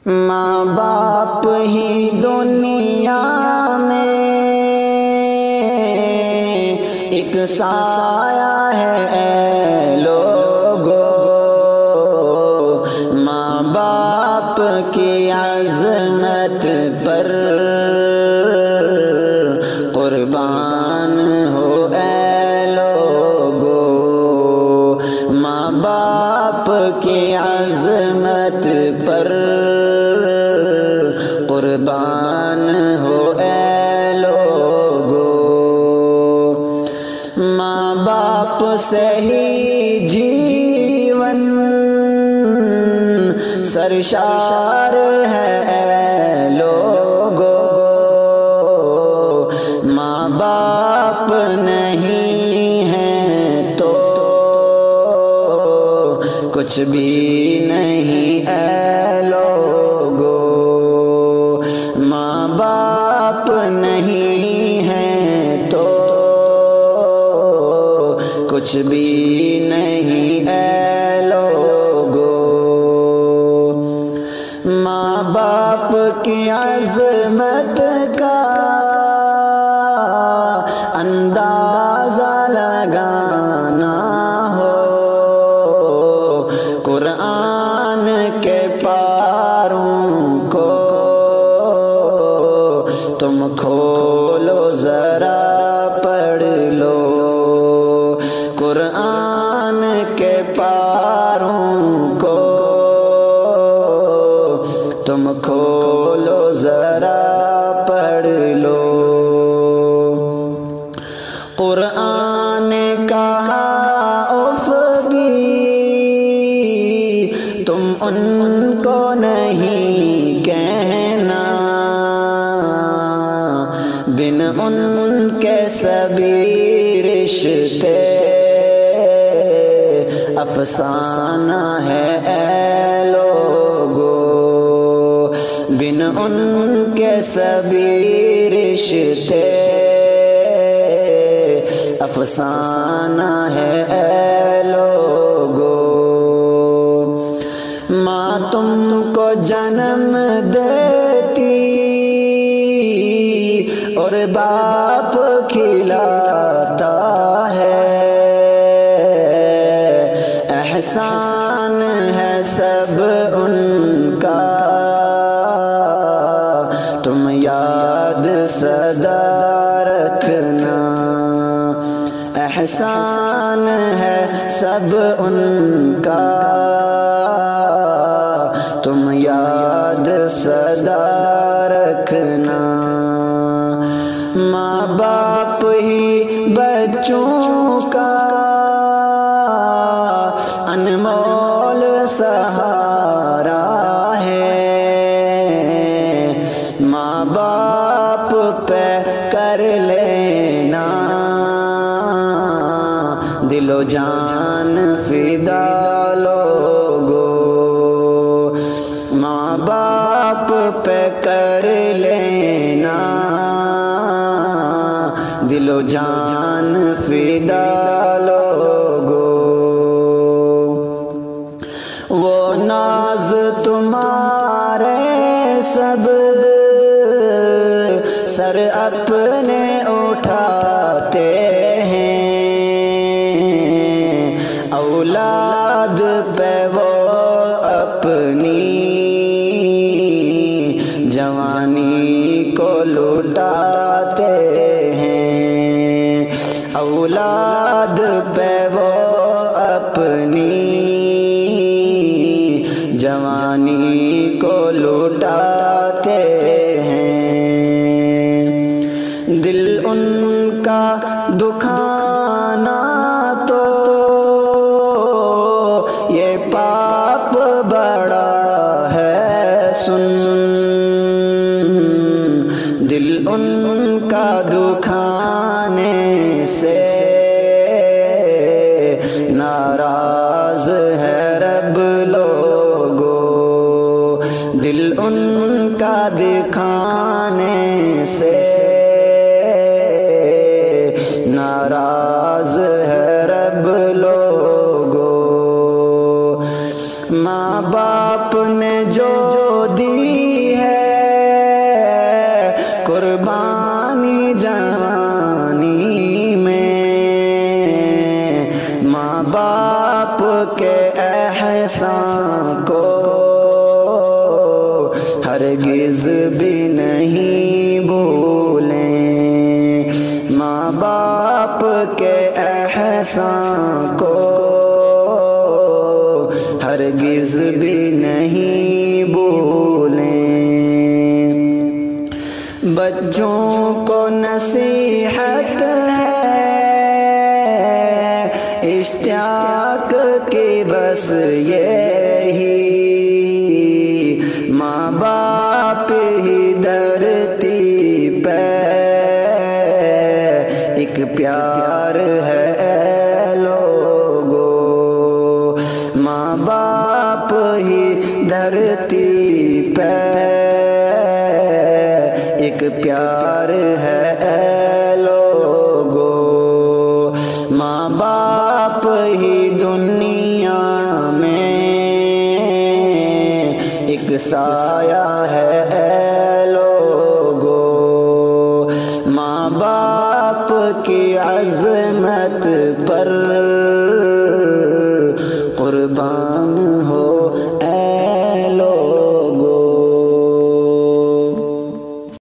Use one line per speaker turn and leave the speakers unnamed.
ماں باپ ہی دنیا میں ایک سایہ ہے اے لوگو، ماں باپ کی عظمت پر قربان ہو اے لوگو، ماں باپ کی عظمت پر قربان ہو اے لوگو، ماں باپ سے ہی جیون سرشار ہے اے لوگو، ماں باپ نہیں ہے تو کچھ بھی نہیں اے لوگو، ماں باپ نہیں ہے تو کچھ بھی نہیں اے لوگو، ماں باپ کی عظمت کا اندازہ لگانا ہو، قرآن کے پاروں کو تم کھولو ذرا پڑھ لو، قرآن کے پاروں کو تم کھولو ذرا پڑھ لو، قرآن نے کہا اف بھی تم ان کو نہیں کہنا، بن ان کے سبھی رشتے افسانہ ہے اے لوگو، بن ان کے سبھی رشتے افسانہ ہے اے لوگو، ماں تم کو جنم دیتی اور باپ کھلاتا ہے، احسان ہے سب ان کا تم یاد سدا رکھنا، احسان ہے سب ان کا تم یاد سدا رکھنا، ماں باپ ہی بچوں کا انمول سہارا ہے، ماں باپ پہ کر لینا دل و جان فدا لوگو، ماں باپ پہ کر لینا دل و جان فدا لوگو، وہ ناز تمہارے سب سر اپنے اٹھاتے ہیں، اولاد پہ وہ اپنی جوانی کو لٹاتے ہیں، اولاد پہ وہ اپنی جوانی کو لٹاتے ہیں، دل ان کا دکھانا تو یہ پاپ بڑا ہے سن، دل ان کا دکھانے سے ناراض ہے رب لوگو، دل ان کا دکھانے سے ناراض ہے رب لوگو، ماں باپ نے جو دی ہے قربانی جوانی میں، ماں باپ کے احسان کو ہرگز بھی نہیں بھولیں، ماں باپ کے احسان کو ہرگز بھی نہیں بھولیں۔ بچوں کو نصیحت ہے اشتیاق کی بس یہی، ماں باپ ہی دھرتی پہ ایک پیار ہے لوگو، ماں باپ ہی دھرتی پہ ایک پیار ہے لوگو، ماں باپ ہی دنیا میں ایک سایہ ہے